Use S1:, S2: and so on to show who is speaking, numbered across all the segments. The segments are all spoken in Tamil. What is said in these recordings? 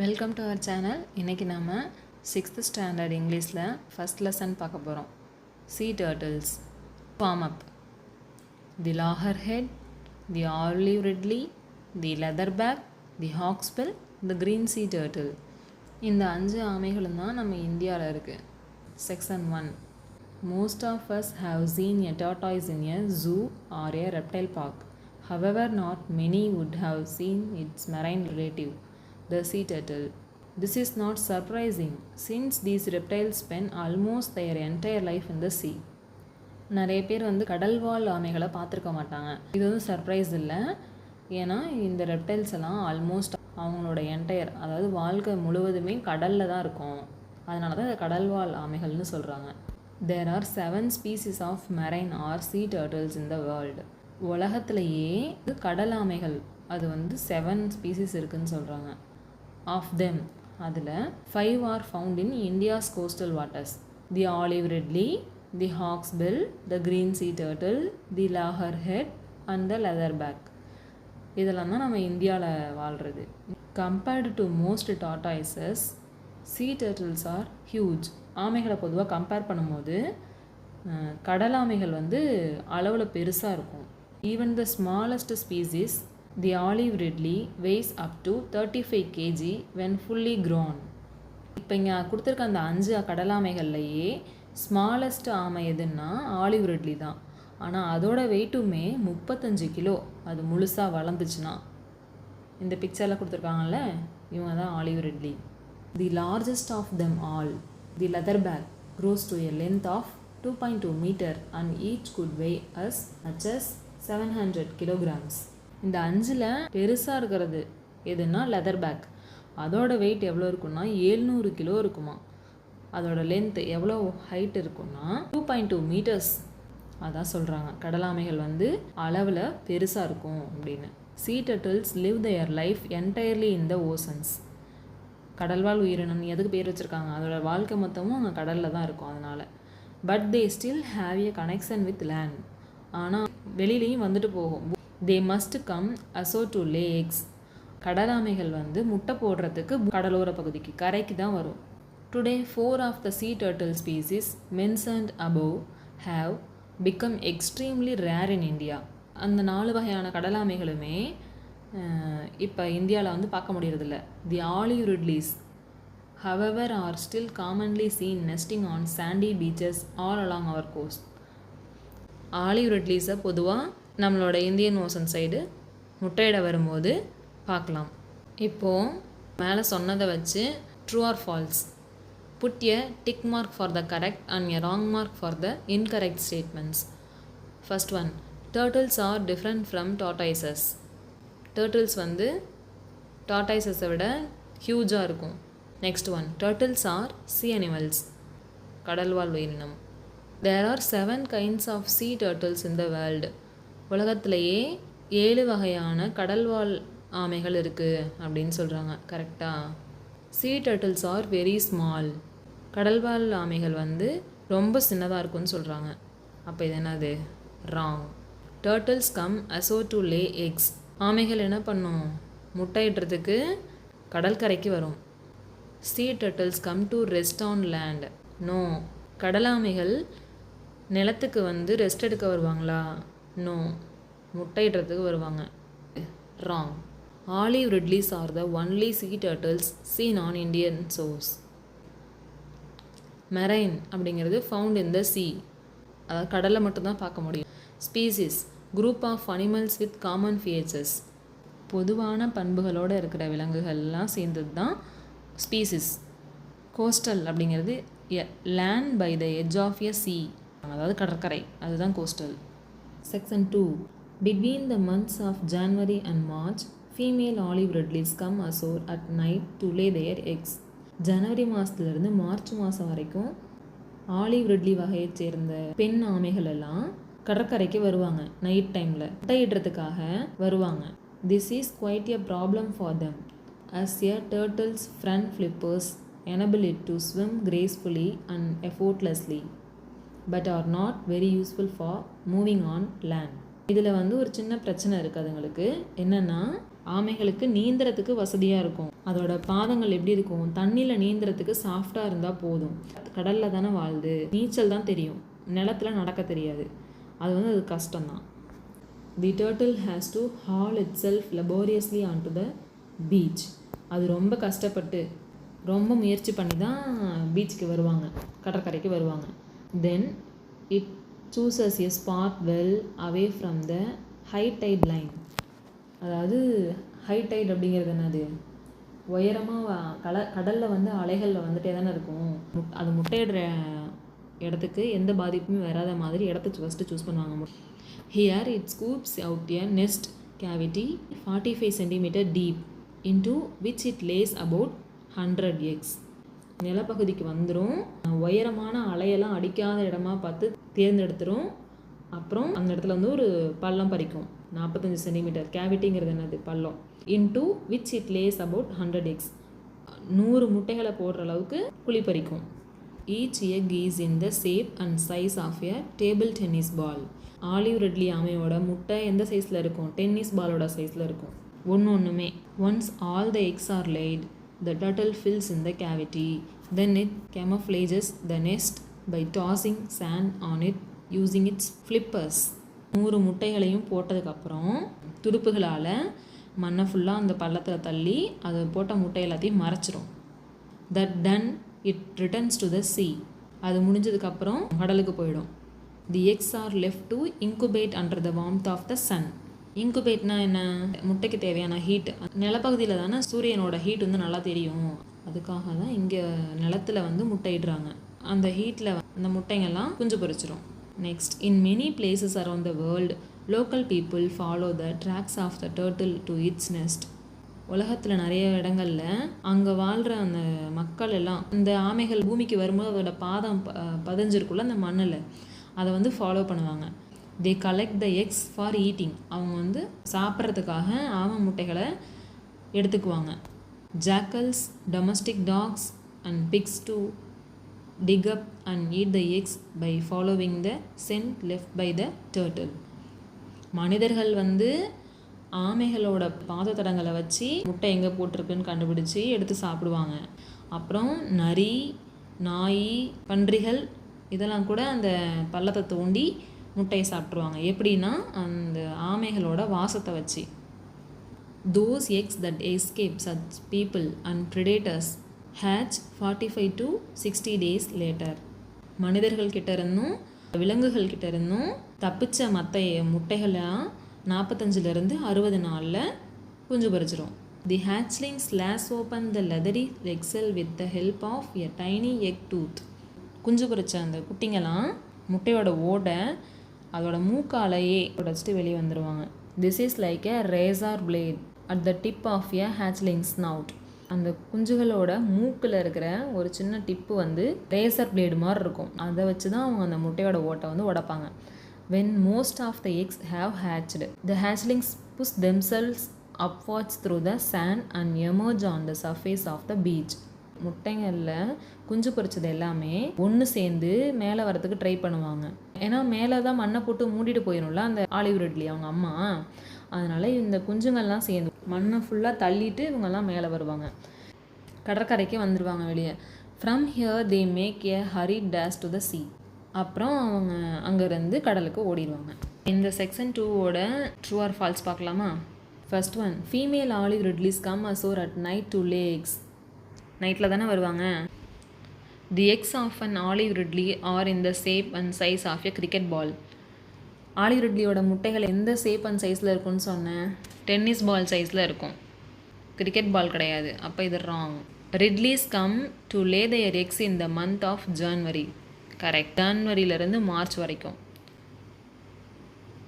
S1: Welcome to our channel. இன்றைக்கி நம்ம 6th ஸ்டாண்டர்ட் இங்கிலீஷில் ஃபஸ்ட் லெசன் பார்க்க போகிறோம். Sea turtles. Warm up. The loggerhead, the olive ridley, the leatherback, the hawksbill, the green sea turtle. இந்த 5 ஆமைகளும் தான் நம்ம இந்தியாவில் இருக்குது. Section 1. Most of us have seen a tortoise in a zoo or a reptile park. However, not many would have seen its marine relative, the sea turtle. This is not surprising since these reptiles spend almost their entire life in the sea. நிறைய பேர் கடல்வாழ் ஆமைகளை பார்த்துருக்க மாட்டாங்க. இது சர்ப்ரைஸ் இல்லை, ஏன்னா இந்த ரெப்டைல்ஸ் எல்லாம் ஆல்மோஸ்ட் அவங்களோட என்டையர், அதாவது வாழ்க்கை முழுவதுமே கடலில் தான் இருக்கும். அதனால தான் இதை கடல்வாழ் ஆமைகள்னு சொல்கிறாங்க. There are 7 species of marine or sea turtles in the world. உலகத்திலேயே கடல் ஆமைகள் அது 7 ஸ்பீசிஸ் இருக்குதுன்னு சொல்கிறாங்க. Of them, அதில் 5 are found in India's coastal waters. The olive ridley, the hawksbill, the green sea turtle, the loggerhead and the leatherback. இதெல்லாம் தான் நம்ம இந்தியாவில் வாழ்கிறது. Compared to most tortoises, sea turtles are huge. ஆமைகளை பொதுவாக கம்பேர் பண்ணும்போது கடல் ஆமைகள் அளவில் பெருசாக இருக்கும். Even the smallest species, the olive ridley, weighs up to 35 kg when fully grown. இப்போ இங்கே கொடுத்துருக்க அந்த 5 கடலாமைகள்லையே ஸ்மாலஸ்ட் ஆமை எதுன்னா ஆலிவ் ரிட்லி தான். ஆனால் அதோட வெயிட்டுமே 35 கிலோ, அது முழுசாக வளர்ந்துச்சுன்னா. இந்த பிக்சரில் கொடுத்துருக்காங்கல்ல, இவங்க தான் olive ridley. The largest of them all, the leatherback, grows to a length of 2.2 meter and each could weigh as much as 700 kilograms. இந்த 5ல் பெருசாக இருக்கிறது எதுனா லெதர்பேக். அதோட வெயிட் எவ்வளோ இருக்குன்னா 700 கிலோ இருக்குமா. அதோட லென்த் எவ்வளோ ஹைட் இருக்குன்னா 2.2 meters. அதான் சொல்கிறாங்க கடலாமைகள் அளவில் பெருசாக இருக்கும் அப்படின்னு. Sea turtles live their life entirely in the oceans. கடல்வாழ் உயிரினம் எதுக்கு பேர் வச்சுருக்காங்க, அதோட வாழ்க்கை மொத்தமும் அங்கே கடலில் தான் இருக்கும். அதனால் but they still have a connection with land. ஆனால் வெளியிலையும் போகும். They must come ashore to lay eggs. கடலாமைகள் முட்டை போடுறதுக்கு கடலோர பகுதிக்கு கரைக்கு தான் வரும். Today 4 of the sea turtle species mentioned above have become extremely rare in India. அந்த 4 வகையான கடலாமைகளுமே இப்போ இந்தியாவில் பார்க்க முடியறதில்ல. The olive ridleys, however, are still commonly seen nesting on sandy beaches all along our coast. Olive ரிட்லீஸை பொதுவாக நம்மளோட இந்தியன் ஓசன் சைடு முட்டையிட வரும்போது பார்க்கலாம். இப்போது மேலே சொன்னதை வச்சு true or false, put a tick mark for the correct and a wrong mark for the incorrect statements. First one, turtles are different from tortoises. Turtles டார்டாய்சஸை விட ஹியூஜாக இருக்கும். Next one, turtles are sea animals, கடல்வாழ் உயிரினம். There are 7 kinds of sea turtles in the world. உலகத்திலேயே 7 வகையான கடல்வாழ் ஆமைகள் இருக்குது அப்படின்னு சொல்கிறாங்க. கரெக்டாக? Sea turtles are very small. கடல்வாழ் ஆமைகள் ரொம்ப சின்னதாக இருக்குன்னு சொல்கிறாங்க. அப்போ இது என்னது? Wrong. Turtles come ashore to lay eggs. ஆமைகள் என்ன பண்ணும்? முட்டையிடுறதுக்கு கடற்கரைக்கு வரும். Sea turtles come to rest on land. No. கடலாமைகள் நிலத்துக்கு ரெஸ்ட் எடுக்க வருவாங்களா? நோ, முட்டையிடுறதுக்கு வருவாங்க. Wrong. Olive ridleys are the only sea turtles seen on Indian shores. Marine அப்படிங்கிறது ஃபவுண்ட் இன் த sea, அதாவது கடலில் மட்டும்தான் பார்க்க முடியும். Species, group of animals with common features. பொதுவான பண்புகளோடு இருக்கிற விலங்குகள்லாம் சேர்ந்தது தான் ஸ்பீசிஸ். கோஸ்டல் அப்படிங்கிறது land by the edge of a sea, அதாவது கடற்கரை, அதுதான் coastal. Section 2. Between the months of January and March, female olive ridleys come ashore at night to lay their eggs. ஜனவரி மாதத்துலேருந்து மார்ச் மாதம் வரைக்கும் ஆலிவ் ரிட்லி வகையை சேர்ந்த பெண் ஆமைகள் எல்லாம் கடற்கரைக்கு வருவாங்க. நைட் டைமில் முட்டையிடுறதுக்காக வருவாங்க. This is quite a problem for them as a turtle's front flippers enable it to swim gracefully and effortlessly, but are not very useful for moving on land. இதில் ஒரு சின்ன பிரச்சனை இருக்குது அதுங்களுக்கு. என்னென்னா, ஆமைகளுக்கு நீந்துறதுக்கு வசதியாக இருக்கும். அதோட பாதங்கள் எப்படி இருக்கும், தண்ணியில் நீந்துறதுக்கு சாஃப்டாக இருந்தால் போதும். கடலில் தானே வாழுது, நீச்சல் தான் தெரியும், நிலத்தில் நடக்க தெரியாது. அது அது கஷ்டம்தான். The turtle has to haul itself laboriously on to the beach. அது ரொம்ப கஷ்டப்பட்டு ரொம்ப முயற்சி பண்ணி தான் பீச்சுக்கு வருவாங்க, கடற்கரைக்கு வருவாங்க. Then it சூசஸ் a spot well away from the high tight line. அதாவது ஹை டைட் அப்படிங்கிறது என்னது, உயரமாக கடலில் அலைகளில் வந்துட்டே தானே இருக்கும். அது முட்டையிடுற இடத்துக்கு எந்த பாதிப்புமே வராத மாதிரி இடத்த ஃபஸ்ட்டு சூஸ் பண்ணுவாங்க. Here it scoops out a nest cavity 45 centimeter deep into which it lays about 100 eggs. நிலப்பகுதிக்கு வந்துடும், உயரமான அலையெல்லாம் அடிக்காத இடமா பார்த்து தேர்ந்தெடுத்துரும். அப்புறம் அந்த இடத்துல ஒரு பள்ளம் பறிக்கும், 45 சென்டிமீட்டர். கேவிட்டிங்கிறது என்னது, பள்ளம். Into which it lays about 100 eggs. 100 முட்டைகளை போடுற அளவுக்கு குழி பறிக்கும். Each egg is in the shape and size of a table tennis ball. Olive ridley ஆமையோட முட்டை எந்த சைஸில் இருக்கும், டென்னிஸ் பாலோட சைஸில் இருக்கும். ஒன்றுமே. Once all the eggs are laid, the turtle fills in the cavity. Then it camouflages the nest by tossing sand on it using its flippers. 100 முட்டைகளையும் போட்டதுக்கப்புறம் துடுப்புகளால் மண்ணை ஃபுல்லாக அந்த பள்ளத்தில் தள்ளி அதை போட்ட முட்டை எல்லாத்தையும் மறைச்சிரும். That done it returns to the sea. அது முடிஞ்சதுக்கப்புறம் கடலுக்கு போயிடும். The eggs are left to incubate under the warmth of the sun. இன்குபேட்னா என்ன, முட்டைக்கு தேவையான ஹீட். நிலப்பகுதியில் தானே சூரியனோட ஹீட் நல்லா தெரியும், அதுக்காக தான் இங்கே நிலத்தில் முட்டையிடுறாங்க. அந்த ஹீட்டில் அந்த முட்டைங்கள்லாம் குஞ்சு பொரிச்சிரும். Next, in many places around the world local people follow the tracks of the turtle to its nest. உலகத்தில் நிறைய இடங்களில் அங்கே வாழ்கிற அந்த மக்கள் எல்லாம் இந்த ஆமைகள் பூமிக்கு வரும்போது அதோட பாதம் பதிஞ்சிருக்குள்ள அந்த மண்ணில் அதை ஃபாலோ பண்ணுவாங்க. They collect the eggs for eating. அவங்க சாப்பிட்றதுக்காக ஆமை முட்டைகளை எடுத்துக்குவாங்க. Jackals, domestic dogs and pigs to dig up and eat the eggs by following the scent left by the turtle. மனிதர்கள் ஆமைகளோட பாதத்தடங்களை வச்சு முட்டை எங்கே போட்டிருக்குன்னு கண்டுபிடிச்சி எடுத்து சாப்பிடுவாங்க. அப்புறம் நரி, நாய், பன்றிகள் இதெல்லாம் கூட அந்த பள்ளத்தை தோண்டி முட்டையை சாப்பிட்ருவாங்க. எப்படின்னா அந்த ஆமைகளோட வாசத்தை வச்சு. Those eggs that escape such people and predators hatch 45 to 60 days later. மனிதர்கள்கிட்ட இருந்தும் விலங்குகள்கிட்ட இருந்தும் தப்பிச்ச மற்ற முட்டைகளாக 45 to 60 நாளில் குஞ்சு பறிச்சிரும். தி hatchlings slash open the leathery egg shell with the help of a tiny egg tooth. குஞ்சு பறிச்ச அந்த குட்டிங்கெல்லாம் முட்டையோட ஓடை அதோட மூக்காலையே உடைச்சிட்டு வெளியே வந்துடுவாங்க. This is like a razor blade at the tip of a hatchling snout. அந்த குஞ்சுகளோட மூக்கில் இருக்கிற ஒரு சின்ன டிப்பு ரேசர் பிளேடு மாதிரி இருக்கும். அதை வச்சு தான் அவங்க அந்த முட்டையோட ஓட்டை உடைப்பாங்க. when most of the eggs have hatched, the hatchlings push themselves upwards through the sand and emerge on the surface of the beach. முட்டைங்களில் குஞ்சு பொரிச்சது எல்லாமே ஒன்று சேர்ந்து மேலே வரத்துக்கு ட்ரை பண்ணுவாங்க. ஏன்னா மேலே தான் மண்ணை போட்டு மூடிட்டு போயிடும்ல அந்த ஆலிவ் ரெட்லி அவங்க அம்மா. அதனால் இந்த குஞ்சுங்கள்லாம் சேர்ந்து மண்ணை ஃபுல்லாக தள்ளிட்டு இவங்கெல்லாம் மேலே வருவாங்க, கடற்கரைக்கு வந்துடுவாங்க வெளியே. From here they make a hurried dash to the sea. அப்புறம் அவங்க அங்கேருந்து கடலுக்கு ஓடிடுவாங்க. இந்த செக்ஷன் 2ஓட ட்ரூ ஆர் ஃபால்ஸ் பார்க்கலாமா? First one, female olive ridleys come ashore at night to lay eggs. நைட்டில் தானே வருவாங்க. The eggs of an olive ridley are in the shape and size of a cricket ball. Olive ரெட்லியோட முட்டைகள் எந்த ஷேப் அண்ட் சைஸில் இருக்குன்னு சொன்னேன், டென்னிஸ் பால் சைஸில் இருக்கும், கிரிக்கெட் பால் கிடையாது. அப்போ இது wrong. Ridleys come to lay their eggs in the month of January. Correct, ஜான்வரியிலேருந்து மார்ச் வரைக்கும்.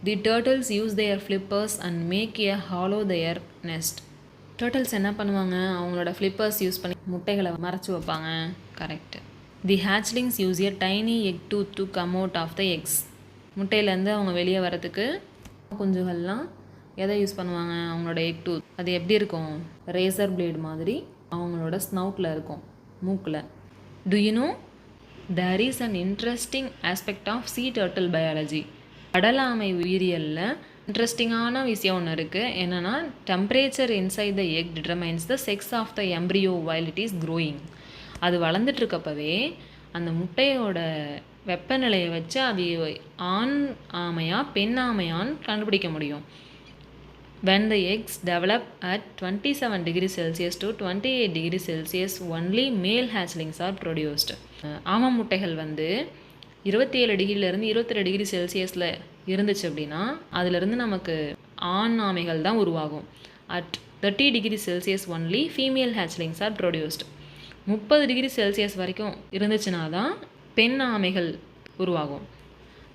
S1: The turtles use their flippers and make a hollow their nest. டர்ட்டில்ஸ் என்ன பண்ணுவாங்க, அவங்களோட ஃப்ளிப்பர்ஸ் யூஸ் பண்ணி முட்டைகளை மறைச்சி வைப்பாங்க. Correct. The hatchlings use a tiny egg tooth to come out of the eggs. முட்டையிலேருந்து அவங்க வெளியே வரத்துக்கு குஞ்சுகள்லாம் எதை யூஸ் பண்ணுவாங்க, அவங்களோட எக் டூத். அது எப்படி இருக்கும், ரேசர் பிளேடு மாதிரி அவங்களோட ஸ்னவுட்டில் இருக்கும், மூக்கில். Do you know there is an interesting aspect of sea turtle biology. கடலாமை உயிரியலில் இன்ட்ரெஸ்டிங்கான விஷயம் ஒன்று இருக்குது. என்னென்னா, temperature inside the egg determines the sex of the embryo while it is growing. அது வளர்ந்துட்டுருக்கப்பவே அந்த முட்டையோட வெப்பநிலையை வச்சு அது ஆண் ஆமையா பெண் ஆமையான்னு கண்டுபிடிக்க முடியும். When the eggs develop at 27 degrees Celsius to 28 degrees Celsius, only male hatchlings are produced. ஆமை முட்டைகள் வந்து 27 டிகிரிலேருந்து 22 டிகிரி செல்சியஸில் இருந்துச்சு அப்படின்னா அதிலிருந்து நமக்கு ஆண் ஆமைகள் தான் உருவாகும். At 30 degree Celsius only female hatchlings are produced. 30 degree Celsius வரைக்கும் இருந்துச்சுன்னா தான் பெண் ஆமைகள் உருவாகும்.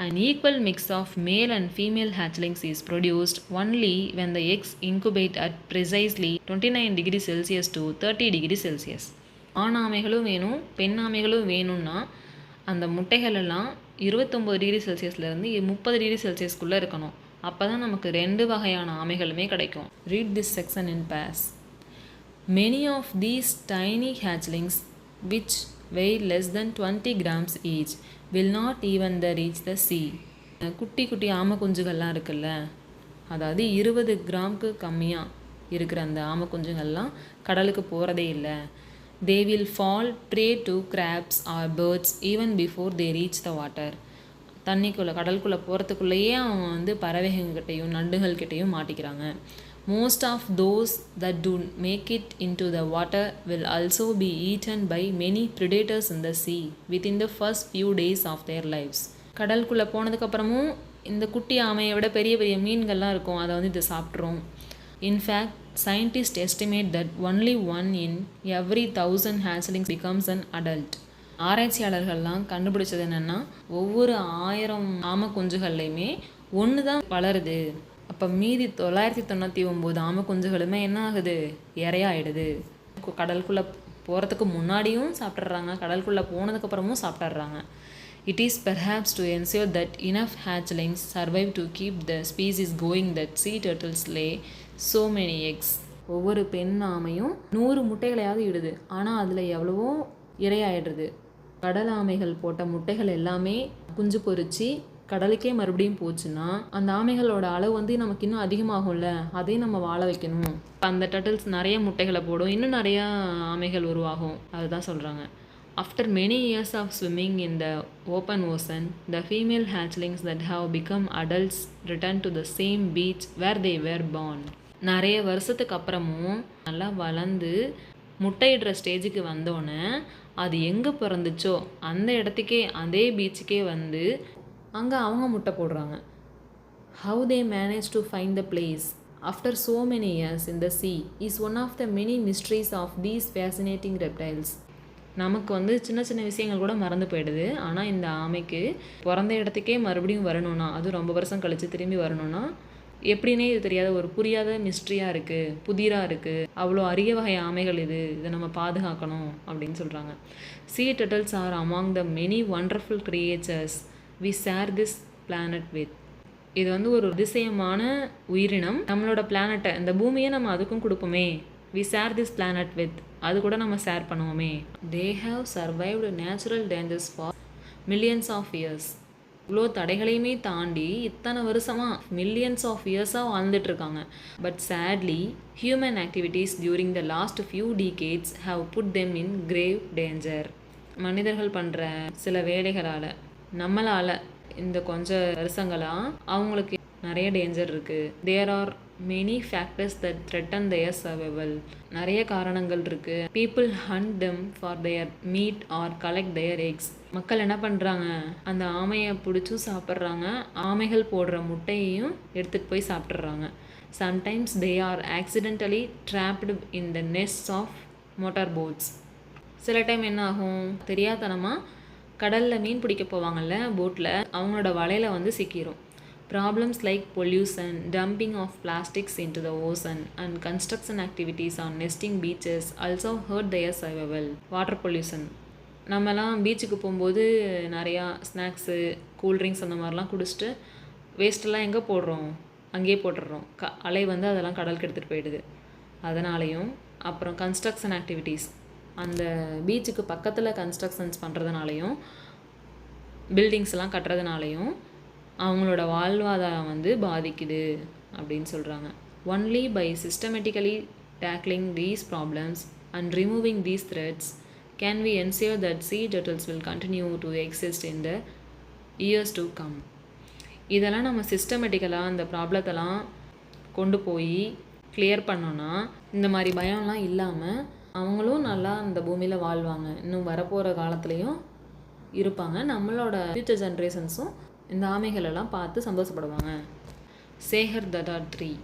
S1: An equal mix of male and female hatchlings is produced only when the eggs incubate at precisely 29 degrees Celsius to 30 degrees Celsius. ஆண் ஆமைகளும் வேணும் பெண் ஆமைகளும் வேணும்னா அந்த முட்டைகள் எல்லாம் 29 டிகிரி செல்சியஸ்லேருந்து 30 டிகிரி செல்சியஸ்க்குள்ளே இருக்கணும். அப்போ தான் நமக்கு 2 வகையான ஆமைகளுமே கிடைக்கும். Read this section in pairs. Many of these tiny hatchlings, which weigh less than 20 grams each, will not even reach the sea. குட்டி குட்டி ஆமை குஞ்சுகள்லாம் இருக்குல்ல, அதாவது 20 கிராமுக்கு கம்மியாக இருக்கிற அந்த ஆமை குஞ்சுகள்லாம் கடலுக்கு போகிறதே இல்லை. They will fall prey to crabs or birds even before they reach the water. தண்ணிக்குள்ளே கடலுக்குள்ளே போகிறதுக்குள்ளேயே அவங்க வந்து பறவைகள்கிட்டையும் நண்டுகள்கிட்டையும் மாட்டிக்கிறாங்க. Most of those that do make it into the water will also be eaten by many predators in the sea within the first few days of their lives. கடலுக்குள்ளே போனதுக்கப்புறமும் இந்த குட்டி ஆமையை விட பெரிய பெரிய மீன்கள்லாம் இருக்கும், அதை வந்து இதை சாப்பிட்ரும். In fact scientists estimate that only 1 in every 1000 hatchlings becomes an adult. ஆராய்ச்சியாளர்கள்லாம் கண்டுபிடிச்சது என்னென்னா, ஒவ்வொரு 1000 ஆமை குஞ்சுகள்லையுமே 1 தான் வளருது. அப்போ மீதி 999 ஆமை குஞ்சுகளுமே என்ன ஆகுது, இரையாயிடுது. கடலுக்குள்ளே போகிறதுக்கு முன்னாடியும் சாப்பிட்றாங்க, கடலுக்குள்ளே போனதுக்கப்புறமும் சாப்பிட்றாங்க. It is perhaps to ensure that enough hatchlings survive to keep the species going that sea turtles lay so many eggs. ஒவ்வொரு பெண் ஆமையும் 100 முட்டைகளையாவது இடுது, ஆனால் அதில் எவ்வளவோ இரையாயிடுறது. கடல் ஆமைகள் போட்ட முட்டைகள் எல்லாமே குஞ்சு பொறிச்சு கடலுக்கே மறுபடியும் போச்சுன்னா அந்த ஆமைகளோட அளவு வந்து நமக்கு இன்னும் அதிகமாகும்ல, அதையும் நம்ம வாழ வைக்கணும். அந்த டர்ட்டில்ஸ் நிறைய முட்டைகளை போடும், இன்னும் நிறையா ஆமைகள் உருவாகும், அதுதான் சொல்கிறாங்க. After many years of swimming in the open ocean, the female hatchlings that have become adults return to the same beach where they were born. நிறைய வருஷத்துக்கு அப்புறமும் நல்லா வளர்ந்து முட்டையிடுற ஸ்டேஜுக்கு வந்தோடனே அது எங்கே பிறந்துச்சோ அந்த இடத்துக்கே அதே பீச்சுக்கே வந்து அங்கே அவங்க முட்டை போடுறாங்க. How they manage to find the place after so many years in the sea is one of the many mysteries of these fascinating reptiles. நமக்கு வந்து சின்ன சின்ன விஷயங்கள் கூட மறந்து போயிடுது, ஆனால் இந்த ஆமைக்கு பிறந்த இடத்துக்கே மறுபடியும் வரணும்னா, அது ரொம்ப வருஷம் கழித்து திரும்பி வரணும்னா எப்படின்னே இது தெரியாத ஒரு புரியாத மிஸ்ட்ரியாக இருக்குது, புதிராக இருக்குது. அவ்வளோ அரிய வகை ஆமைகள் இதை நம்ம பாதுகாக்கணும் அப்படின்னு சொல்கிறாங்க. Sea turtles are among the many wonderful creatures we share this planet with. இது வந்து ஒரு அதிசயமான உயிரினம். நம்மளோட பிளானட்டை, இந்த பூமியை நம்ம அதுக்கும் கொடுப்போமே. We share this planet with, அது கூட நம்ம share பண்ணுவோமே. They have survived natural dangers for millions of years. இவ்வளோ தடைகளையுமே தாண்டி இத்தனை வருஷமாக மில்லியன்ஸ் ஆஃப் இயர்ஸாக வாழ்ந்துட்டுருக்காங்க. But sadly human activities during the last few decades have put them in grave danger. மனிதர்கள் பண்ணுற சில வேலைகளால் நம்மளால் இந்த கொஞ்சம் வருஷங்களாக அவங்களுக்கு நிறைய டேஞ்சர் இருக்குது. There are many factors that threaten their survival. நிறைய காரணங்கள் இருக்குது. People hunt them for their meat or collect their eggs. மக்கள் என்ன பண்ணுறாங்க, அந்த ஆமையை பிடிச்சும் சாப்பிட்றாங்க, ஆமைகள் போடுற முட்டையையும் எடுத்துகிட்டு போய் சாப்பிட்றாங்க. Sometimes they are accidentally trapped in the nests of motor boats. சில டைம் என்ன ஆகும், தெரியாதனமாக கடலில் மீன் பிடிக்க போவாங்கள்ல போட்டில், அவங்களோட வலையில் வந்து சிக்கிரும். Problems like pollution, dumping of plastics into the ocean and construction activities on nesting beaches also hurt their survival. Water pollution. நம்மலாம் பீச்சுக்கு போகும்போது நிறையா ஸ்நாக்ஸு, கூல்ட்ரிங்க்ஸ் அந்த மாதிரிலாம் குடிச்சிட்டு வேஸ்ட்டெல்லாம் எங்கே போடுறோம், அங்கேயே போட்டுடுறோம். அலை வந்து அதெல்லாம் கடலுக்கு எடுத்துகிட்டு போயிடுது. அதனாலையும் அப்புறம் கன்ஸ்ட்ரக்ஷன் ஆக்டிவிட்டீஸ், அந்த பீச்சுக்கு பக்கத்தில் கன்ஸ்ட்ரக்ஷன்ஸ் பண்ணுறதுனாலையும் பில்டிங்ஸ்லாம் கட்டுறதுனாலையும் அவங்களோட வாழ்வாதாரம் வந்து பாதிக்குது அப்படின்னு சொல்கிறாங்க. Only by systematically tackling these problems and removing these threats can we ensure that sea turtles will continue to exist in the years to come. இதெல்லாம் நம்ம சிஸ்டமேட்டிக்கலாக அந்த ப்ராப்ளத்தெல்லாம் கொண்டு போய் கிளியர் பண்ணோன்னா இந்த மாதிரி பயம்லாம் இல்லாமல் அவங்களும் நல்லா அந்த பூமியில் வாழ்வாங்க. இன்னும் வரப்போகிற காலத்துலேயும் இருப்பாங்க. நம்மளோட ஃப்யூச்சர் ஜென்ரேஷன்ஸும் இந்த ஆமைகளெல்லாம் பார்த்து சந்தோஷப்படுவாங்க. சேகர் தடா 3.